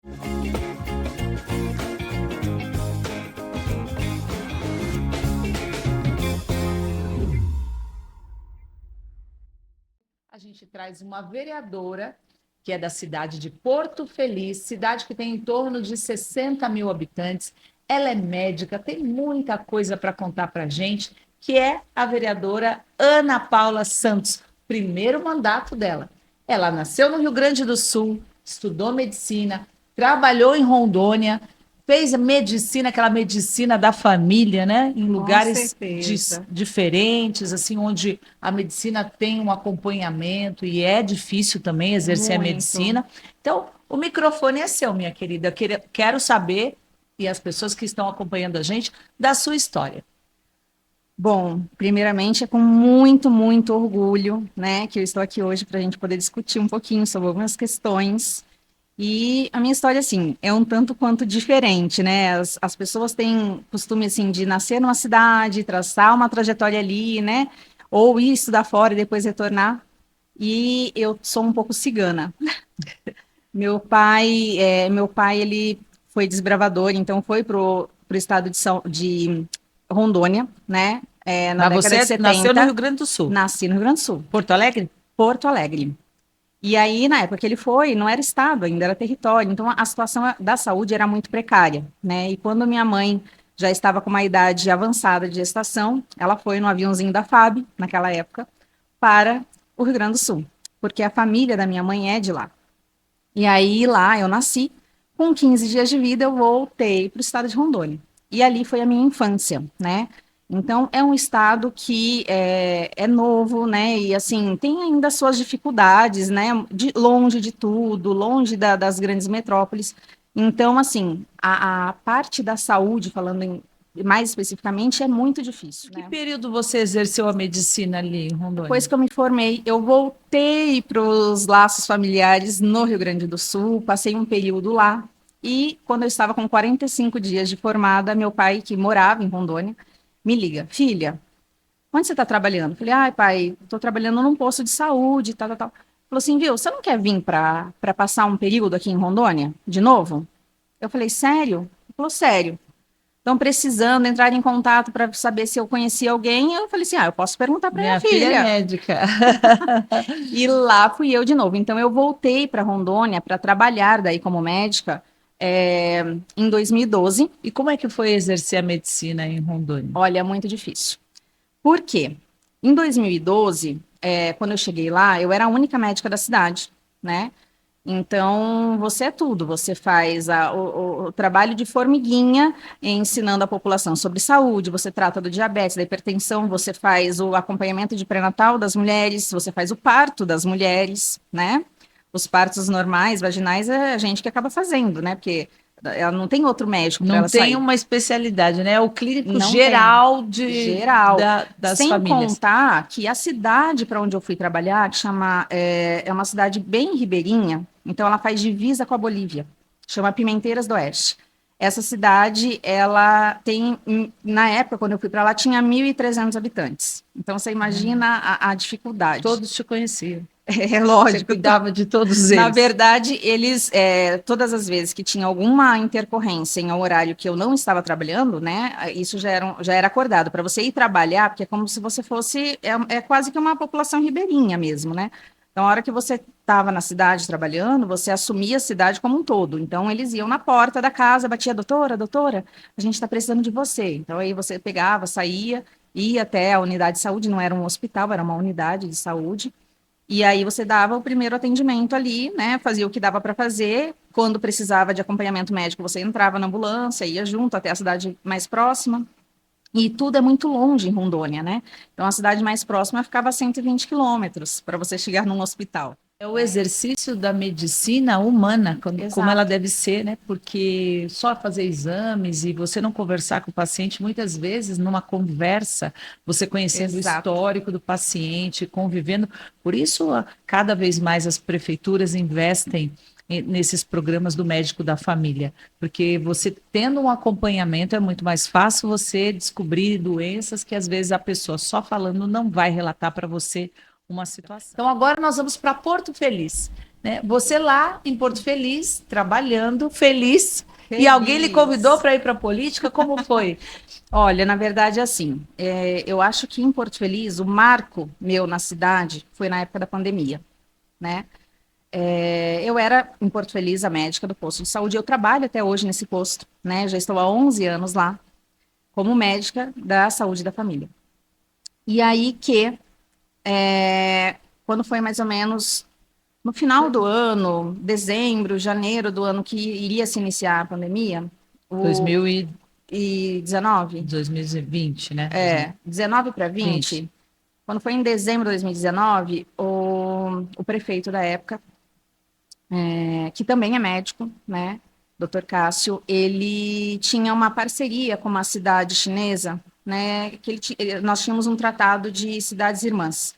A gente traz uma vereadora que é da cidade de Porto Feliz, cidade que tem em torno de 60 mil habitantes. Ela é médica, tem muita coisa para contar para a gente, que é a vereadora Ana Paula Santos, primeiro mandato dela. Ela nasceu no Rio Grande do Sul, estudou medicina, trabalhou em Rondônia, fez medicina, aquela medicina da família, né? Em Com lugares certeza. diferentes, assim, onde a medicina tem um acompanhamento e é difícil também exercer a Muito. medicina. Então, o microfone é seu, minha querida. Quero saber, e as pessoas que estão acompanhando a gente, da sua história. Bom, primeiramente é com muito, muito orgulho, né, que eu estou aqui hoje para a gente poder discutir um pouquinho sobre algumas questões. E a minha história, assim, é um tanto quanto diferente, né? As pessoas têm costume, assim, de nascer numa cidade, traçar uma trajetória ali, né? Ou ir estudar fora e depois retornar. E eu sou um pouco cigana. Meu pai, ele foi desbravador, então foi pro estado de Rondônia, né? Na Mas década de você nasceu no Rio 70, Grande do Sul, nasci no Rio Grande do Sul, Porto Alegre? Porto Alegre. E aí, na época que ele foi, não era estado, ainda era território. Então, a situação da saúde era muito precária, né? E quando minha mãe já estava com uma idade avançada de gestação, ela foi no aviãozinho da FAB, naquela época, para o Rio Grande do Sul, porque a família da minha mãe é de lá. E aí, lá eu nasci. Com 15 dias de vida, eu voltei para o estado de Rondônia. E ali foi a minha infância, né? Então, é um estado que é novo, né? E, assim, tem ainda suas dificuldades, né? Longe de tudo, longe das grandes metrópoles. Então, assim, a parte da saúde, mais especificamente, é muito difícil, Que né? período você exerceu a medicina ali em Depois Rondônia? que eu me formei, eu voltei para os laços familiares no Rio Grande do Sul, passei um período lá. E quando eu estava com 45 dias de formada, meu pai, que morava em Rondônia, me liga: filha, onde você está trabalhando? Eu falei: ai, pai, estou trabalhando num posto de saúde, tal, tal, tal. Falou assim: viu, você não quer vir para passar um período aqui em Rondônia, de novo? Eu falei: sério? Ele falou: sério. Estão precisando entrar em contato para saber se eu conhecia alguém. Eu falei assim: ah, eu posso perguntar para minha Minha filha é filha. médica. E lá fui eu de novo. Então eu voltei para Rondônia para trabalhar daí como médica em 2012. E como é que foi exercer a medicina em Rondônia? Olha, muito difícil. Por quê? Em 2012, quando eu cheguei lá, eu era a única médica da cidade, né? Então, você é tudo. Você faz o trabalho de formiguinha, ensinando a população sobre saúde, você trata do diabetes, da hipertensão, você faz o acompanhamento de pré-natal das mulheres, você faz o parto das mulheres, né? Os partos normais, vaginais, é a gente que acaba fazendo, né? Porque ela não tem outro médico para Não ela tem sair. uma especialidade, né? É o clínico Não tem. geral Geral. das Sem famílias. contar que a cidade para onde eu fui trabalhar, é uma cidade bem ribeirinha, então ela faz divisa com a Bolívia, chama Pimenteiras do Oeste. Essa cidade, ela tem, na época, quando eu fui para lá, tinha 1.300 habitantes. Então, você imagina a dificuldade. Todos te conheciam. É Você lógico. cuidava de todos Na eles. verdade, todas as vezes que tinha alguma intercorrência em um horário que eu não estava trabalhando, né, isso já era acordado. Para você ir trabalhar, porque é como se você fosse, é quase que uma população ribeirinha mesmo, né? Então, a hora que você estava na cidade trabalhando, você assumia a cidade como um todo. Então, eles iam na porta da casa, batia: doutora, doutora, a gente está precisando de você. Então, aí você pegava, saía, ia até a unidade de saúde, não era um hospital, era uma unidade de saúde. E aí você dava o primeiro atendimento ali, né? Fazia o que dava para fazer. Quando precisava de acompanhamento médico, você entrava na ambulância, ia junto até a cidade mais próxima. E tudo é muito longe em Rondônia, né? Então a cidade mais próxima ficava a 120 quilômetros para você chegar num hospital. É o Né? exercício da medicina humana, como ela Exato, deve ser, né? Porque só fazer exames e você não conversar com o paciente, muitas vezes, numa conversa, você conhecendo o exato. histórico do paciente, convivendo. Por isso, cada vez mais as prefeituras investem nesses programas do médico da família, porque você tendo um acompanhamento é muito mais fácil você descobrir doenças que às vezes a pessoa só falando não vai relatar para você uma situação. Então, agora nós vamos para Porto Feliz. né? Você lá em Porto Feliz, trabalhando, feliz, e alguém lhe Feliz. convidou para ir para a política? Como foi? Olha, na verdade, assim, eu acho que em Porto Feliz, o marco meu na cidade foi na época da pandemia, né? Eu era em Porto Feliz a médica do posto de saúde, eu trabalho até hoje nesse posto, né? Já estou há 11 anos lá, como médica da saúde da família. E aí que, quando foi mais ou menos no final do ano, dezembro, janeiro do ano que iria se iniciar a pandemia, o 2000 e e 19, 2020, né? 19 para 2020. 20, quando foi em dezembro de 2019, o prefeito da época, que também é médico, né, Dr. Cássio, ele tinha uma parceria com uma cidade chinesa, né, que nós tínhamos um tratado de cidades irmãs.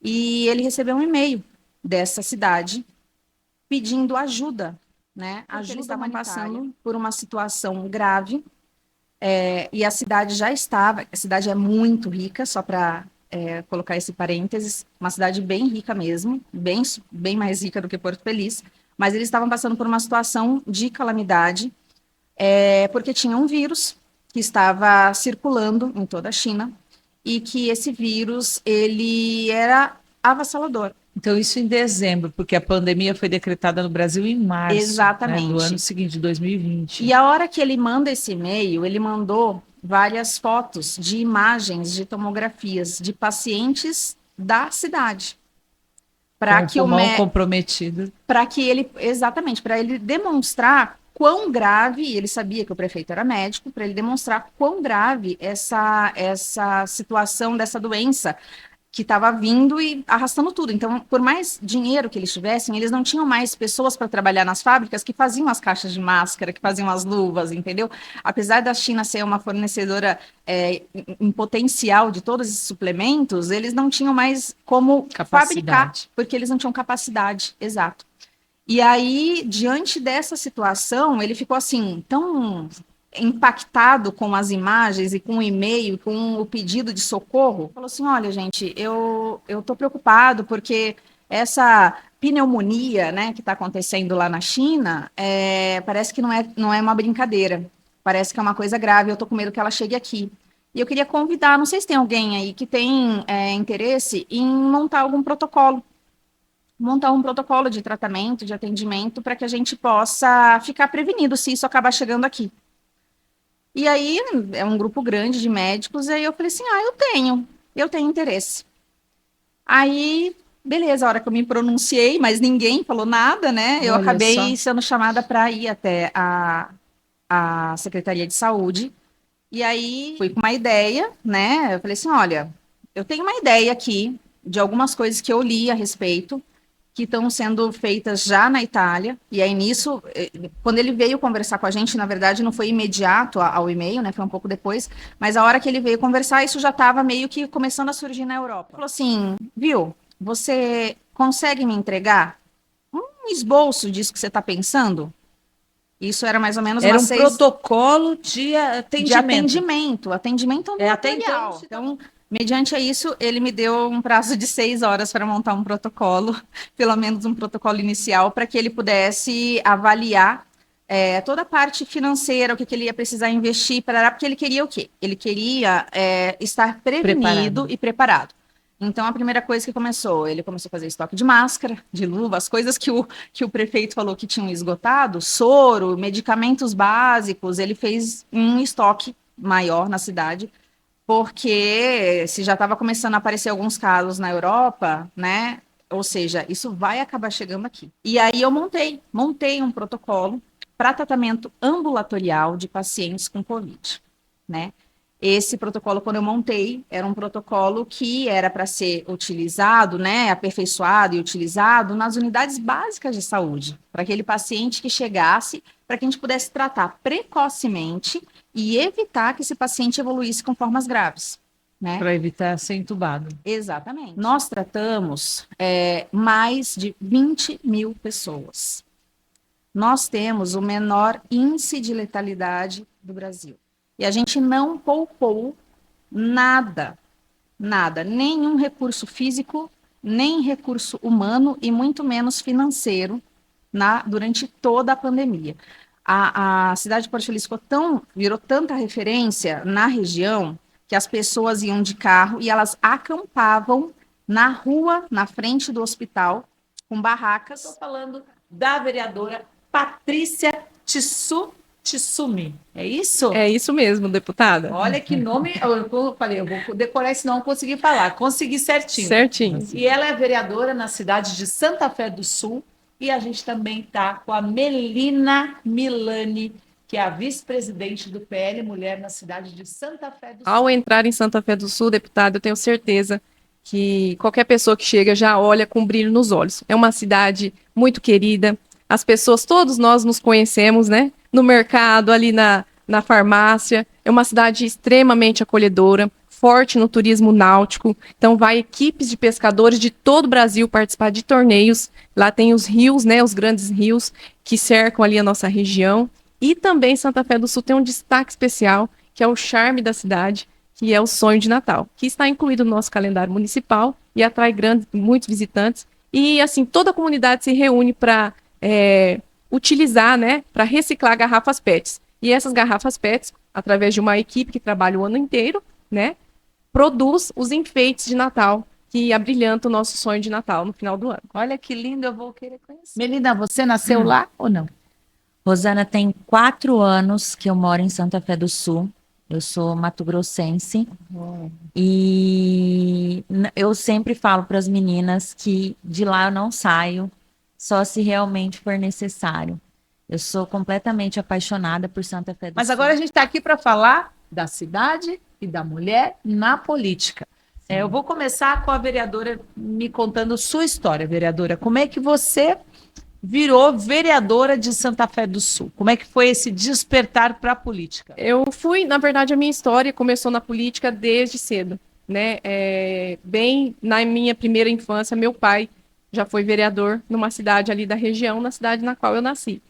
E ele recebeu um e-mail dessa cidade pedindo ajuda, né? Porque eles estavam passando por uma situação grave, e a cidade já estava. A cidade é muito rica, só para colocar esse parênteses, uma cidade bem rica mesmo, bem mais rica do que Porto Feliz, mas eles estavam passando por uma situação de calamidade, porque tinha um vírus que estava circulando em toda a China e que esse vírus ele era avassalador. Então, isso em dezembro, porque a pandemia foi decretada no Brasil em março, né, do ano Exatamente. seguinte, de 2020. E a hora que ele manda esse e-mail, ele mandou várias fotos de imagens de tomografias de pacientes da cidade. Com Para o que o pulmão comprometido. para que ele, exatamente, para ele demonstrar quão grave, ele sabia que o prefeito era médico, para ele demonstrar quão grave essa situação dessa doença que estava vindo e arrastando tudo. Então, por mais dinheiro que eles tivessem, eles não tinham mais pessoas para trabalhar nas fábricas que faziam as caixas de máscara, que faziam as luvas, entendeu? Apesar da China ser uma fornecedora em potencial de todos esses suplementos, eles não tinham mais como fabricar, porque eles não tinham capacidade, exato. E aí, diante dessa situação, ele ficou assim, tão impactado com as imagens e com o e-mail, com o pedido de socorro, falou assim: olha, gente, eu estou preocupado porque essa pneumonia, né, que está acontecendo lá na China, parece que não é uma brincadeira, parece que é uma coisa grave, eu estou com medo que ela chegue aqui. E eu queria convidar, não sei se tem alguém aí que tem interesse em montar um protocolo de tratamento, de atendimento, para que a gente possa ficar prevenido se isso acabar chegando aqui. E aí, é um grupo grande de médicos, e aí eu falei assim, eu tenho interesse. Aí, beleza, a hora que eu me pronunciei, mas ninguém falou nada, né? Eu Olha acabei só. sendo chamada para ir até a Secretaria de Saúde, e aí fui com uma ideia, né? Eu falei assim, olha, eu tenho uma ideia aqui de algumas coisas que eu li a respeito, que estão sendo feitas já na Itália, e aí nisso, quando ele veio conversar com a gente, na verdade não foi imediato ao e-mail, né, foi um pouco depois, mas a hora que ele veio conversar, isso já estava meio que começando a surgir na Europa. Ele falou assim, viu, você consegue me entregar um esboço disso que você está pensando? Isso era mais ou menos Era umas um 6 protocolo de atendimento. atendimento Até então, ambulatorial. Então, mediante isso, ele me deu um prazo de 6 horas para montar um protocolo, pelo menos um protocolo inicial, para que ele pudesse avaliar toda a parte financeira, o que ele ia precisar investir, porque ele queria o quê? Ele queria estar prevenido e preparado. Então, a primeira coisa que ele começou a fazer estoque de máscara, de luva, as coisas que o prefeito falou que tinham esgotado, soro, medicamentos básicos, ele fez um estoque maior na cidade, porque se já estava começando a aparecer alguns casos na Europa, né? Ou seja, isso vai acabar chegando aqui. E aí eu montei um protocolo para tratamento ambulatorial de pacientes com Covid, né? Esse protocolo, quando eu montei, era um protocolo que era para ser utilizado, né, aperfeiçoado e utilizado nas unidades básicas de saúde, para aquele paciente que chegasse, para que a gente pudesse tratar precocemente e evitar que esse paciente evoluísse com formas graves, né? Para evitar ser entubado. Exatamente. Nós tratamos mais de 20 mil pessoas. Nós temos o menor índice de letalidade do Brasil. E a gente não poupou nada, nenhum recurso físico nem recurso humano e muito menos financeiro durante toda a pandemia. A cidade de Porto Feliz virou tanta referência na região que as pessoas iam de carro e elas acampavam na rua, na frente do hospital, com barracas. Estou falando da vereadora Patrícia Tissumi. É isso? É isso mesmo, deputada. Olha que nome. Eu falei, eu vou decorar, senão não consegui falar. Consegui certinho. Certinho. E ela é vereadora na cidade de Santa Fé do Sul. E a gente também está com a Melina Milani, que é a vice-presidente do PL Mulher na cidade de Santa Fé do Sul. Ao entrar em Santa Fé do Sul, deputada, eu tenho certeza que qualquer pessoa que chega já olha com brilho nos olhos. É uma cidade muito querida. As pessoas, todos nós nos conhecemos, né? No mercado, ali na farmácia. É uma cidade extremamente acolhedora, forte no turismo náutico. Então, vai equipes de pescadores de todo o Brasil participar de torneios. Lá tem os rios, né? Os grandes rios que cercam ali a nossa região. E também Santa Fé do Sul tem um destaque especial, que é o charme da cidade, que é o sonho de Natal, que está incluído no nosso calendário municipal e atrai muitos visitantes. E, assim, toda a comunidade se reúne para utilizar, né, para reciclar garrafas PETs. E essas garrafas PETs, através de uma equipe que trabalha o ano inteiro, né, produz os enfeites de Natal, que abrilhanta o nosso sonho de Natal no final do ano. Olha que lindo, eu vou querer conhecer. Melina, você nasceu lá ou não? Rosana, tem 4 anos que eu moro em Santa Fé do Sul. Eu sou mato-grossense. E eu sempre falo para as meninas que de lá eu não saio, só se realmente for necessário. Eu sou completamente apaixonada por Santa Fé do Sul. Mas agora a gente está aqui para falar da cidade e da mulher na política. Eu vou começar com a vereadora me contando sua história, vereadora. Como é que você virou vereadora de Santa Fé do Sul? Como é que foi esse despertar para a política? Na verdade, a minha história começou na política desde cedo, né? Bem na minha primeira infância, meu pai já foi vereador numa cidade ali da região, na cidade na qual eu nasci.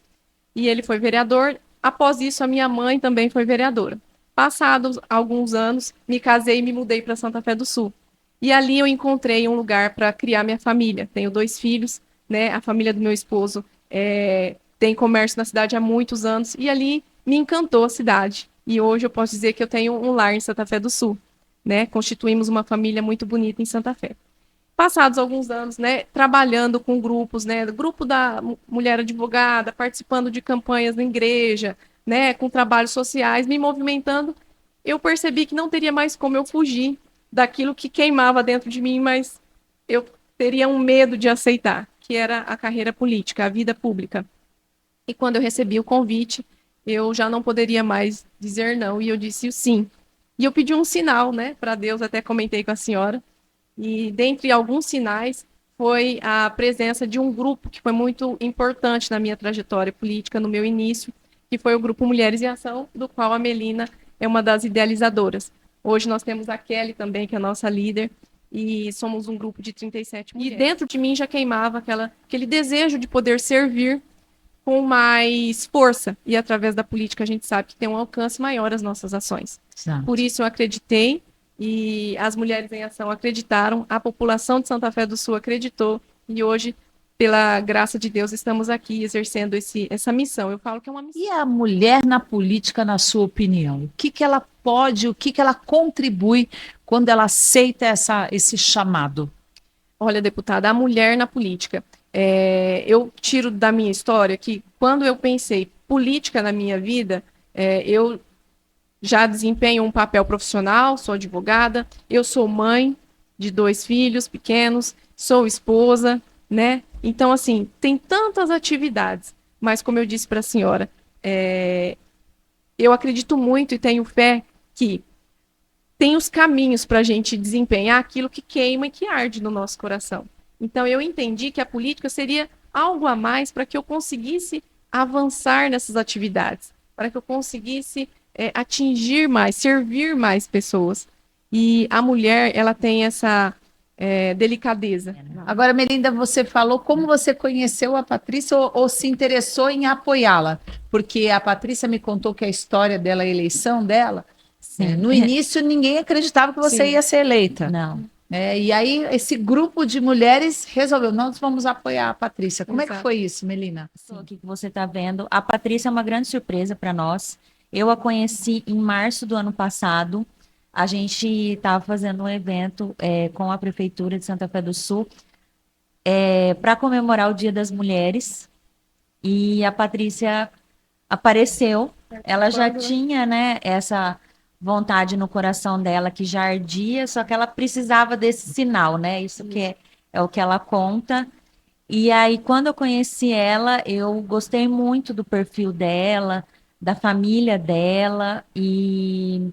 E ele foi vereador. Após isso, a minha mãe também foi vereadora. Passados alguns anos, me casei e me mudei para Santa Fé do Sul. E ali eu encontrei um lugar para criar minha família. Tenho 2 filhos, né? A família do meu esposo tem comércio na cidade há muitos anos. E ali me encantou a cidade. E hoje eu posso dizer que eu tenho um lar em Santa Fé do Sul, né? Constituímos uma família muito bonita em Santa Fé. Passados alguns anos, né, trabalhando com grupos, né, grupo da mulher advogada, participando de campanhas na igreja, né, com trabalhos sociais, me movimentando, eu percebi que não teria mais como eu fugir daquilo que queimava dentro de mim, mas eu teria um medo de aceitar, que era a carreira política, a vida pública. E quando eu recebi o convite, eu já não poderia mais dizer não, e eu disse o sim. E eu pedi um sinal, né, para Deus, até comentei com a senhora. E dentre alguns sinais foi a presença de um grupo que foi muito importante na minha trajetória política, no meu início, que foi o Grupo Mulheres em Ação, do qual a Melina é uma das idealizadoras. Hoje nós temos a Kelly também, que é a nossa líder, e somos um grupo de 37 mulheres. E dentro de mim já queimava aquele desejo de poder servir com mais força. E através da política a gente sabe que tem um alcance maior as nossas ações. Exato. Por isso eu acreditei, e as Mulheres em Ação acreditaram, a população de Santa Fé do Sul acreditou, e hoje, pela graça de Deus, estamos aqui exercendo essa missão. Eu falo que é uma missão. E a mulher na política, na sua opinião? O que ela pode, o que ela contribui quando ela aceita esse chamado? Olha, deputada, a mulher na política. Eu tiro da minha história que, quando eu pensei política na minha vida, eu já desempenho um papel profissional, sou advogada, eu sou mãe de 2 filhos pequenos, sou esposa, né? Então, assim, tem tantas atividades, mas como eu disse para a senhora, eu acredito muito e tenho fé que tem os caminhos para a gente desempenhar aquilo que queima e que arde no nosso coração. Então, eu entendi que a política seria algo a mais para que eu conseguisse avançar nessas atividades, para que eu conseguisse atingir mais, servir mais pessoas. E a mulher, ela tem essa delicadeza. Agora, Melinda, você falou como você conheceu a Patrícia ou se interessou em apoiá-la, porque a Patrícia me contou que a história dela, a eleição dela, Sim. no início ninguém acreditava que você Sim. ia ser eleita. Não. E aí esse grupo de mulheres resolveu, nós vamos apoiar a Patrícia. Como é que Exato. foi isso, Melina? Sim, aqui que você está vendo. A Patrícia é uma grande surpresa para nós. Eu a conheci em março do ano passado. A gente estava fazendo um evento com a Prefeitura de Santa Fé do Sul para comemorar o Dia das Mulheres. E a Patrícia apareceu. Ela já tinha, né, essa vontade no coração dela que já ardia, só que ela precisava desse sinal, né? Isso que é o que ela conta. E aí, quando eu conheci ela, eu gostei muito do perfil dela, da família dela, e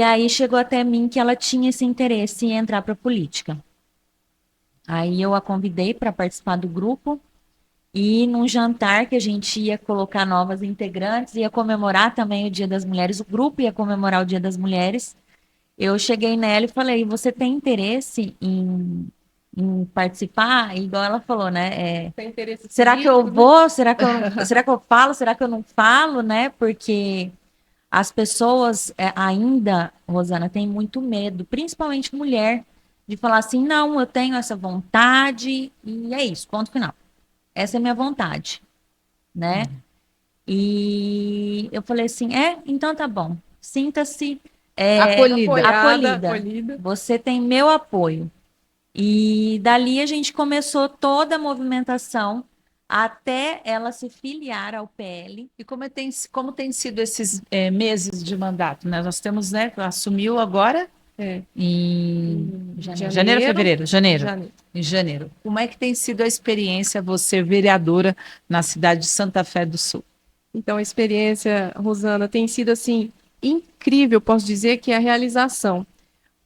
aí chegou até mim que ela tinha esse interesse em entrar para a política. Aí eu a convidei para participar do grupo, e num jantar que a gente ia colocar novas integrantes, ia comemorar também o Dia das Mulheres, o grupo ia comemorar o Dia das Mulheres. Eu cheguei nela e falei: você tem interesse em participar? Igual ela falou, né? Tem interesse Será que eu político, né? vou? Será que será que eu falo? Será que eu não falo, né? Porque as pessoas ainda, Rosana, têm muito medo, principalmente mulher, de falar assim: não, eu tenho essa vontade e é isso, ponto final. Essa é a minha vontade, né? E eu falei assim: então tá bom, sinta-se Acolhida. Acolhida. Você tem meu apoio. E dali a gente começou toda a movimentação até ela se filiar ao PL. E como tem sido esses meses de mandato, né? Nós temos, né, assumiu agora É. em Janeiro, fevereiro, janeiro. Janeiro. Em janeiro. Como é que tem sido a experiência, você vereadora na cidade de Santa Fé do Sul? Então, a experiência, Rosana, tem sido assim incrível, posso dizer que é a realização,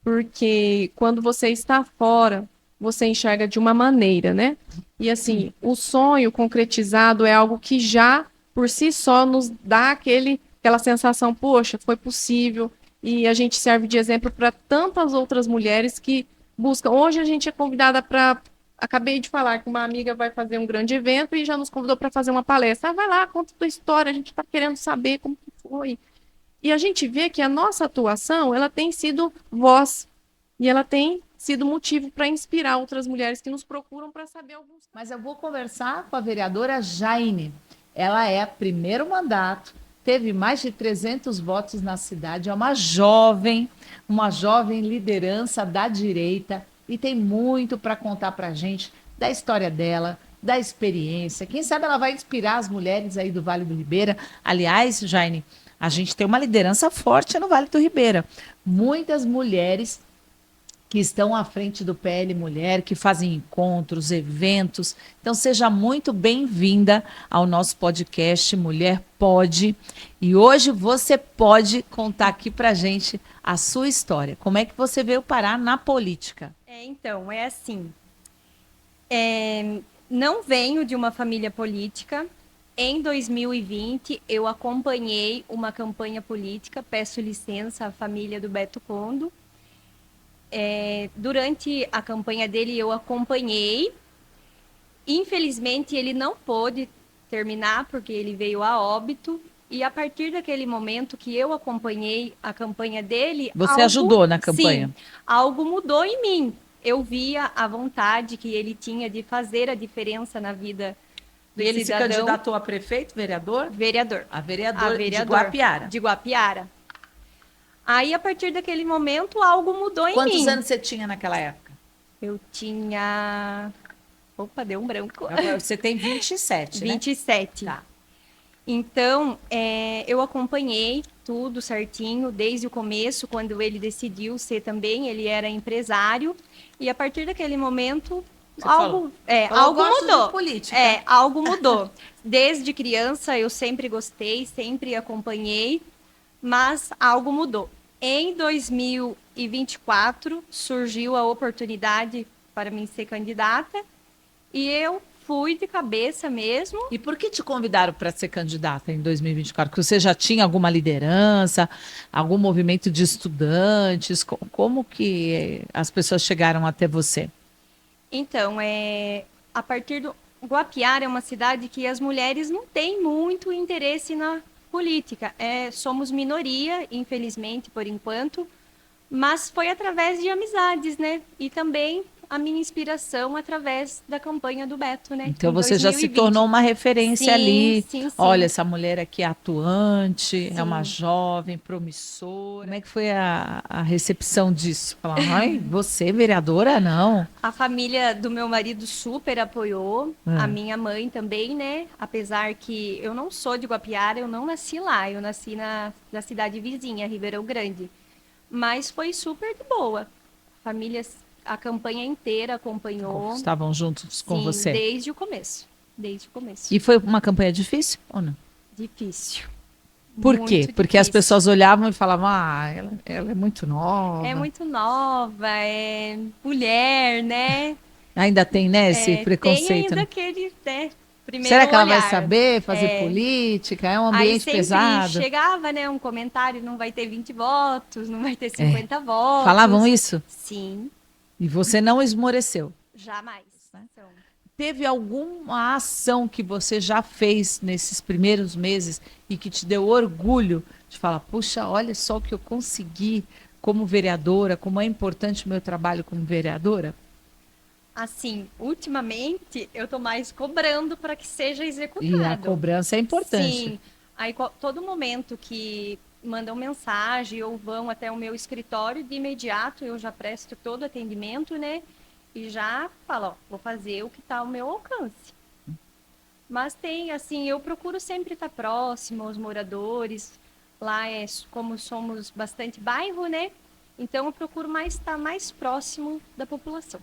porque quando você está fora, você enxerga de uma maneira, né? E assim, o sonho concretizado é algo que já por si só nos dá aquela sensação, poxa, foi possível, e a gente serve de exemplo para tantas outras mulheres que buscam. Hoje a gente é convidada para. Acabei de falar que uma amiga vai fazer um grande evento e já nos convidou para fazer uma palestra. Vai lá, conta a tua história, a gente está querendo saber como que foi. E a gente vê que a nossa atuação, ela tem sido voz e ela tem sido motivo para inspirar outras mulheres que nos procuram para saber alguns. Mas eu vou conversar com a vereadora Jaine. Ela é primeiro mandato, teve mais de 300 votos na cidade, é uma jovem liderança da direita e tem muito para contar para a gente da história dela, da experiência. Quem sabe ela vai inspirar as mulheres aí do Vale do Ribeira. Aliás, Jaine, a gente tem uma liderança forte no Vale do Ribeira. Muitas mulheres que estão à frente do PL Mulher, que fazem encontros, eventos. Então, seja muito bem-vinda ao nosso podcast Mulher Pode. E hoje você pode contar aqui para gente a sua história. Como é que você veio parar na política? Então, é assim. Não venho de uma família política. Em 2020, eu acompanhei uma campanha política, peço licença à família do Beto Condo. Durante a campanha dele, eu acompanhei. Infelizmente, ele não pôde terminar, porque ele veio a óbito. E a partir daquele momento que eu acompanhei a campanha dele... Você ajudou na campanha? Sim, algo mudou em mim. Eu via a vontade que ele tinha de fazer a diferença na vida do Ele cidadão. se candidatou a prefeito, vereador? Vereador. A vereadora de vereador Guapiara. De Guapiara. Aí, a partir daquele momento, algo mudou em mim. Quantos anos você tinha naquela época? Eu tinha... Opa, deu um branco. Você tem 27, né? 27. Tá. Então, eu acompanhei tudo certinho, desde o começo, quando ele decidiu ser também, ele era empresário. E a partir daquele momento, algo gosto mudou. de política. Algo mudou. Desde criança, eu sempre gostei, sempre acompanhei, mas algo mudou. Em 2024, surgiu a oportunidade para mim ser candidata e eu fui de cabeça mesmo. E por que te convidaram para ser candidata em 2024? Porque você já tinha alguma liderança, algum movimento de estudantes? Como que as pessoas chegaram até você? Então, a partir do... Guapiara é uma cidade que as mulheres não têm muito interesse na política. Somos minoria, infelizmente, por enquanto, Mas foi através de amizades, né? E também a minha inspiração através da campanha do Beto, né? Então Em você já se 2020. tornou uma referência Sim, ali. sim, sim. Olha, essa mulher aqui é atuante, é uma Sim. jovem, promissora. Como é que foi a recepção disso? Falar, ai, você, vereadora? Não. A família do meu marido super apoiou, a Ah. minha mãe também, né? Apesar que eu não sou de Guapiara, eu não nasci lá, eu nasci na cidade vizinha, Ribeirão Grande. Mas foi super de boa. Família, a campanha inteira acompanhou, Estavam juntos com sim, você. desde o começo. Desde o começo. E foi uma campanha difícil ou não? Difícil. Por quê? Muito Porque as difícil. pessoas olhavam e falavam, ah, ela é muito nova. É muito nova, é mulher, né? Ainda tem, né, esse Tem preconceito, ainda né? aquele, né, primeiro Será que ela vai olhar. saber fazer É. política? É um Aí ambiente sempre pesado. chegava, né, um comentário, não vai ter 20 votos, não vai ter É. 50 votos. Falavam isso? Sim, E você não esmoreceu. jamais. Então, Teve alguma ação que você já fez nesses primeiros meses e que te deu orgulho de falar, puxa, olha só o que eu consegui como vereadora, como é importante o meu trabalho como vereadora? assim, ultimamente eu tô mais cobrando para que seja E a executado. cobrança é importante. Sim. Aí todo momento que mandam mensagem ou vão até o meu escritório, de imediato eu já presto todo o atendimento, né? E já falo, ó, vou fazer o que está ao meu alcance. Mas tem, assim, eu procuro sempre estar próximo aos moradores. Lá é como somos bastante bairro, né? Então eu procuro mais estar mais próximo da população.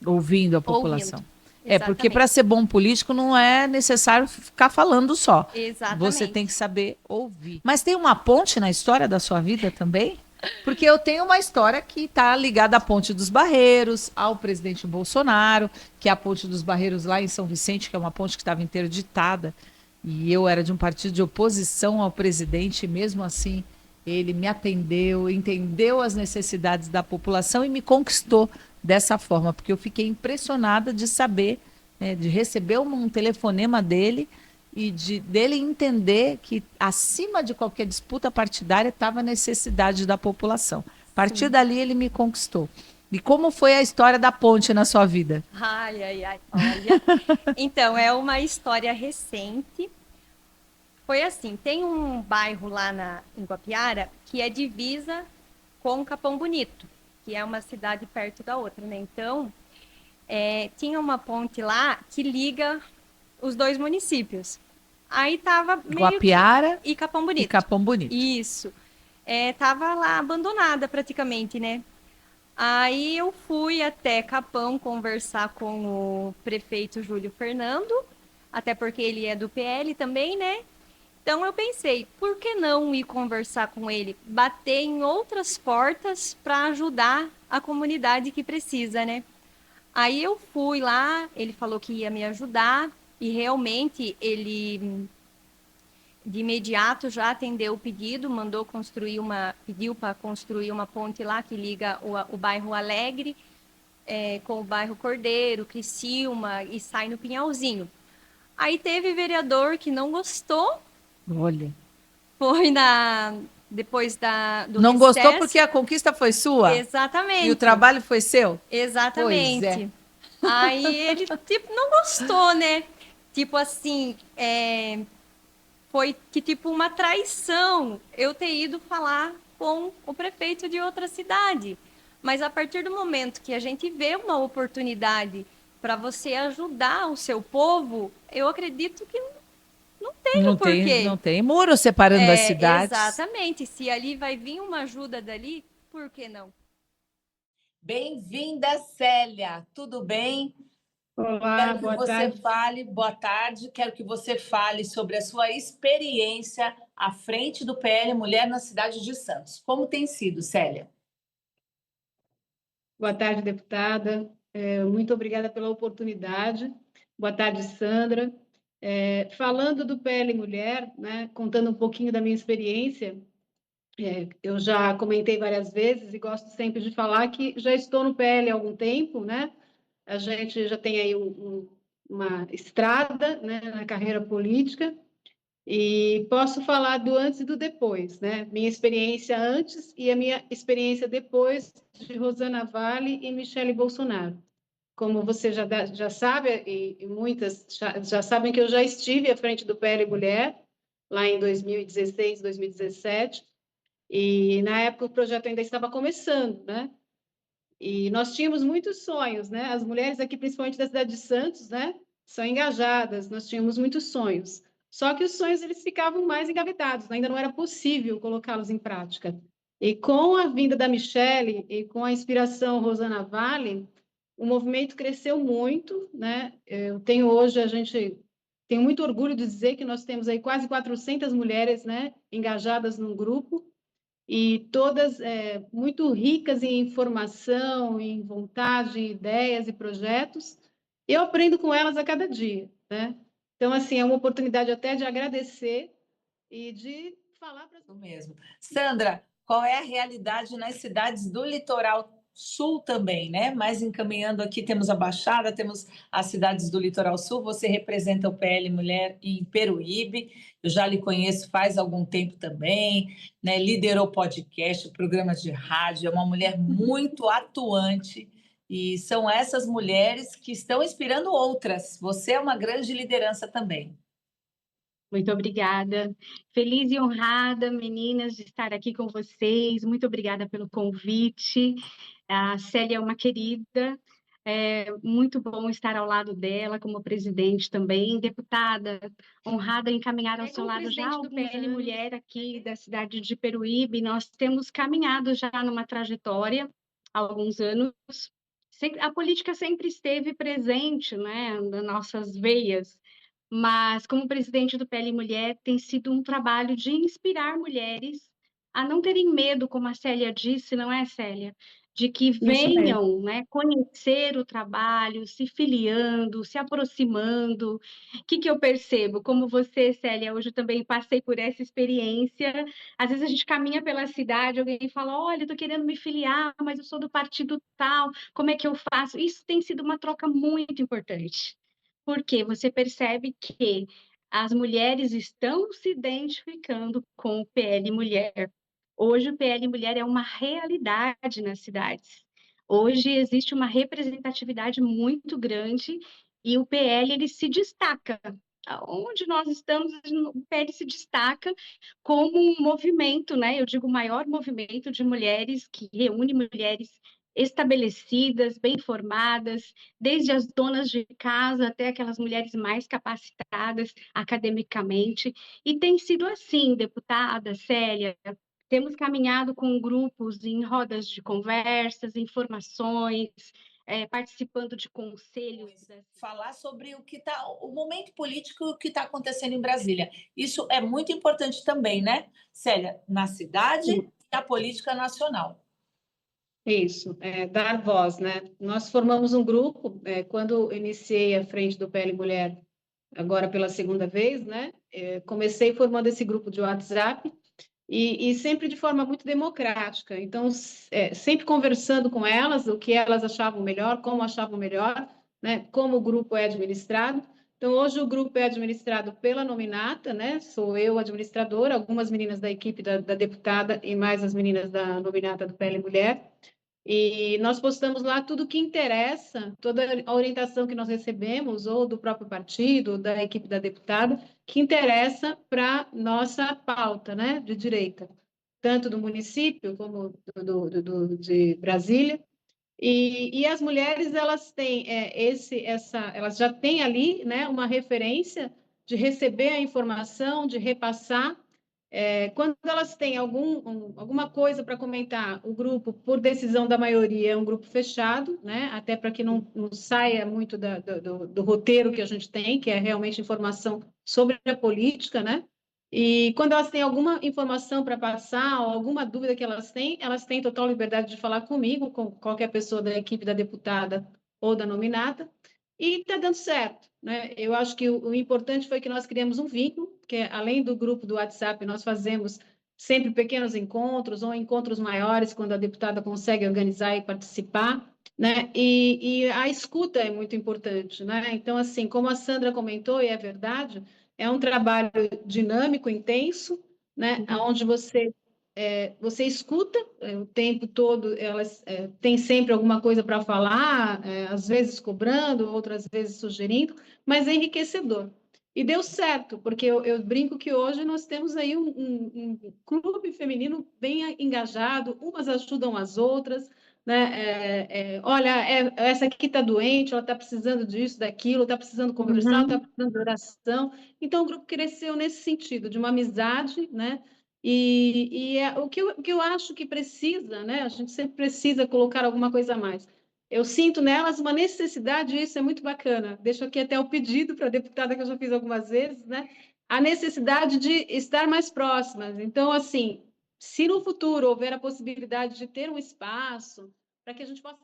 Ouvindo a população. Ouvindo. É, porque para ser bom político não é necessário ficar falando só. Exatamente. Você tem que saber ouvir. Mas tem uma ponte na história da sua vida também? Porque eu tenho uma história que está ligada à Ponte dos Barreiros, ao presidente Bolsonaro, que é a Ponte dos Barreiros lá em São Vicente, que é uma ponte que estava interditada. E eu era de um partido de oposição ao presidente, e mesmo assim ele me atendeu, entendeu as necessidades da população e me conquistou dessa forma, porque eu fiquei impressionada de saber, né, de receber um telefonema dele e dele entender que acima de qualquer disputa partidária estava a necessidade da população. A partir dali ele me conquistou. E como foi a história da ponte na sua vida? Ai, ai, ai. Olha. Então, é uma história recente. Foi assim, tem um bairro lá em Guapiara que é divisa com Capão Bonito, que é uma cidade perto da outra, né? Então, tinha uma ponte lá que liga os dois municípios. Aí tava meio Guapiara e Capão Bonito. e Capão Bonito. Isso. Tava lá abandonada praticamente, né? Aí eu fui até Capão conversar com o prefeito Júlio Fernando, até porque ele é do PL também, né? Então eu pensei, por que não ir conversar com ele, bater em outras portas para ajudar a comunidade que precisa, né? Aí eu fui lá, ele falou que ia me ajudar e realmente ele de imediato já atendeu o pedido, pediu para construir uma ponte lá que liga o bairro Alegre com o bairro Cordeiro, Criciúma e sai no Pinhalzinho. Aí teve vereador que não gostou, Olha. foi depois do Não gostou recesso. porque a conquista foi sua? Exatamente. E o trabalho foi seu? Exatamente. Pois é. Aí ele, tipo, não gostou, né? Tipo assim, foi que tipo uma traição eu ter ido falar com o prefeito de outra cidade. Mas a partir do momento que a gente vê uma oportunidade para você ajudar o seu povo, eu acredito que não tem o porquê. Não tem muro separando as cidades. Exatamente. Se ali vai vir uma ajuda dali, por que não? Bem-vinda, Célia. Tudo bem? Olá, Quero que boa você tarde. fale, boa tarde. Quero que você fale sobre a sua experiência à frente do PL Mulher na cidade de Santos. Como tem sido, Célia? Boa tarde, deputada. Muito obrigada pela oportunidade. Boa tarde, Sandra. Falando do PL Mulher, né, contando um pouquinho da minha experiência, eu já comentei várias vezes e gosto sempre de falar que já estou no PL há algum tempo, né? A gente já tem aí uma estrada, né, na carreira política. E posso falar do antes e do depois, né? Minha experiência antes e a minha experiência depois de Rosana Vale e Michele Bolsonaro. Como você já sabe, e muitas já sabem que eu já estive à frente do PL Mulher, lá em 2016, 2017, e na época o projeto ainda estava começando, né? E nós tínhamos muitos sonhos, né? As mulheres aqui, principalmente da cidade de Santos, né? São engajadas, nós tínhamos muitos sonhos. Só que os sonhos eles ficavam mais engavetados, ainda não era possível colocá-los em prática. E com a vinda da Michele e com a inspiração Rosana Vale, o movimento cresceu muito, né? Eu tenho hoje, a gente tem muito orgulho de dizer que nós temos aí quase 400 mulheres, né, engajadas num grupo, e todas muito ricas em informação, em vontade, em ideias e projetos. Eu aprendo com elas a cada dia, né? Então, assim, é uma oportunidade até de agradecer e de falar para Isso mesmo. Sandra, qual é a realidade nas cidades do litoral sul também, né? Mas encaminhando aqui, temos a Baixada, temos as cidades do litoral sul. Você representa o PL Mulher em Peruíbe. Eu já lhe conheço faz algum tempo também, né? Liderou podcast, programas de rádio, é uma mulher muito atuante. E são essas mulheres que estão inspirando outras. Você é uma grande liderança também. Muito obrigada. Feliz e honrada, meninas, de estar aqui com vocês. Muito obrigada pelo convite. A Célia é uma querida. É muito bom estar ao lado dela como presidente também, deputada, honrada em caminhar ao seu lado já o PL Mulher aqui da cidade de Peruíbe. Nós temos caminhado já numa trajetória há alguns anos. A política sempre esteve presente, né, nas nossas veias, mas como presidente do PL Mulher tem sido um trabalho de inspirar mulheres a não terem medo, como a Célia disse, não é, Célia? De que isso mesmo. venham, né, conhecer o trabalho, se filiando, se aproximando. O que eu percebo? Como você, Célia, hoje eu também passei por essa experiência. Às vezes a gente caminha pela cidade, alguém fala, olha, eu estou querendo me filiar, mas eu sou do partido tal, como é que eu faço? Isso tem sido uma troca muito importante, porque você percebe que as mulheres estão se identificando com o PL Mulher. Hoje o PL Mulher é uma realidade nas cidades. Hoje existe uma representatividade muito grande e o PL ele se destaca. Onde nós estamos, o PL se destaca como um movimento, né? Eu digo, o maior movimento de mulheres que reúne mulheres estabelecidas, bem formadas, desde as donas de casa até aquelas mulheres mais capacitadas academicamente. E tem sido assim, deputada Célia. Temos caminhado com grupos em rodas de conversas, informações, participando de conselhos. Falar sobre o que tá, o momento político e o que está acontecendo em Brasília. Isso é muito importante também, né, Célia? Na cidade e na política nacional. Isso, dar voz, né? Nós formamos um grupo, quando iniciei à frente do PL Mulher, agora pela segunda vez, né? Comecei formando esse grupo de WhatsApp, e sempre de forma muito democrática. Então, sempre conversando com elas, o que elas achavam melhor, como achavam melhor, né? Como o grupo é administrado. Então, hoje o grupo é administrado pela nominata, né? Sou eu administradora, algumas meninas da equipe da deputada e mais as meninas da nominata do PL Mulher. E nós postamos lá tudo o que interessa, toda a orientação que nós recebemos, ou do próprio partido, ou da equipe da deputada, que interessa para nossa pauta, né, de direita, tanto do município como de Brasília. E as mulheres, elas têm elas já têm ali, né, uma referência de receber a informação, de repassar. Quando elas têm alguma coisa para comentar, o grupo, por decisão da maioria, é um grupo fechado, né? Até para que não saia muito do roteiro que a gente tem, que é realmente informação sobre a política, né? E quando elas têm alguma informação para passar, ou alguma dúvida que elas têm total liberdade de falar comigo, com qualquer pessoa da equipe da deputada ou da nominata, e está dando certo, né? Eu acho que o importante foi que nós criamos um vínculo, que além do grupo do WhatsApp, nós fazemos sempre pequenos encontros ou encontros maiores, quando a deputada consegue organizar e participar, né? E a escuta é muito importante, né? Então, assim, como a Sandra comentou, e é verdade, é um trabalho dinâmico, intenso, né? Onde você escuta o tempo todo, elas têm sempre alguma coisa para falar, às vezes cobrando, outras vezes sugerindo, mas é enriquecedor. E deu certo, porque eu brinco que hoje nós temos aí um clube feminino bem engajado, umas ajudam as outras, né? Olha, essa aqui está doente, ela está precisando disso, daquilo, está precisando conversar, está precisando de oração. Então, o grupo cresceu nesse sentido, de uma amizade, né? E o que eu acho que precisa, né? A gente sempre precisa colocar alguma coisa a mais. Eu sinto nelas uma necessidade, e isso é muito bacana. Deixo aqui até o pedido para a deputada, que eu já fiz algumas vezes, né? A necessidade de estar mais próximas. Então, assim, se no futuro houver a possibilidade de ter um espaço para que a gente possa